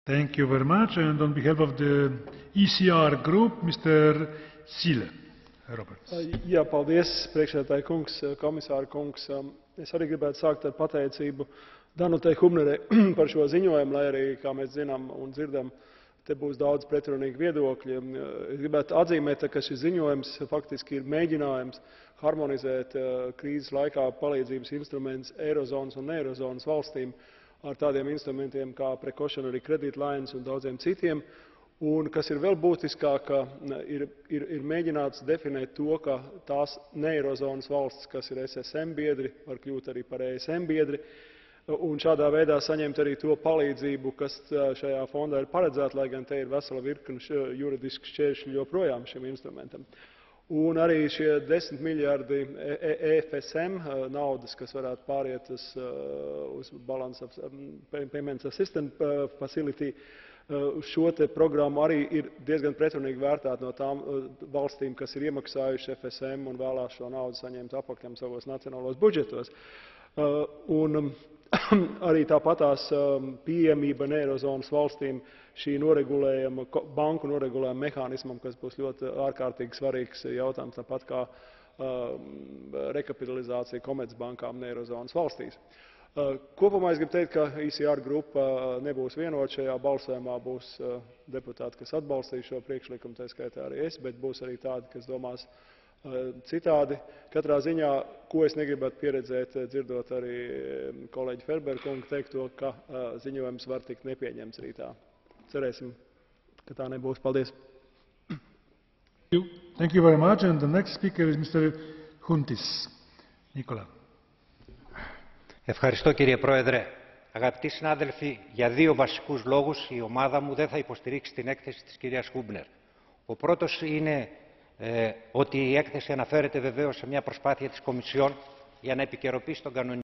Thank you very much. And on behalf of the ECR group, Mr. Sile. Roberts. Jā, paldies, priekšsēdētāja kungs, komisāra kungs. Es arī gribētu sākt ar pateicību Danutei Hubnerei par šo ziņojumu, lai arī, kā mēs zinām un dzirdam, te būs daudz pretrunīgi viedokļi. Es gribētu atzīmēt, ka šis ziņojums faktiski ir mēģinājums harmonizēt krīzes laikā palīdzības instrumentus Eirozonas un Eirozonas valstīm ar tādiem instrumentiem kā precautionary credit lines un daudziem citiem. Un, kas ir vēl būtiskāk, ir mēģināts definēt to, ka tās ne-eirozonas valstis, kas ir SSM biedri, var kļūt arī par ESM biedri, un šādā veidā saņemt arī to palīdzību, kas šajā fondā ir paredzēta, lai gan te ir vesela virkne juridisku šķēršļu joprojām šim instrumentam. Un arī šie 10 miljardi EFSM naudas, kas varētu pāriet uz Balance of Payments Assistance Facility, šo te programmu arī ir diezgan pretrunīgi vērtēt no tām valstīm, kas ir iemaksājuši FSM un vēlās šo naudu saņemt apakļam savos nacionālos budžetos. Un arī tāpatās pieejamība ne-eirozonas valstīm šī noregulējuma, banku noregulējuma mehānismam, kas būs ļoti ārkārtīgi svarīgs jautājums, tāpat kā rekapitalizācija komercbankām ne-eirozonas valstīs. Kopumā es gribu teikt, ka ECR grupa nebūs vienota šajā balsojumā, būs deputāti, kas atbalstīs šo priekšlikumu, tā skaitā arī es, bet būs arī tādi, kas domās citādi. Katrā ziņā, ko es negribētu pieredzēt, dzirdot arī kolēģi Ferberkungu teikto, ka ziņojums var tikt nepieņemts rītā. Cerēsim, ka tā nebūs. Paldies. Thank you very much. And the next speaker is Mr. Huntis. Nicola. Ευχαριστώ κύριε Πρόεδρε. Αγαπητοί συνάδελφοι, για δύο βασικούς λόγους η ομάδα μου δεν θα υποστηρίξει την έκθεση της κυρίας Χούμπνερ. Ο πρώτος είναι ότι η έκθεση αναφέρεται βεβαίως σε μια προσπάθεια της Κομισιόν για να επικαιροποιήσει τον κανονισμό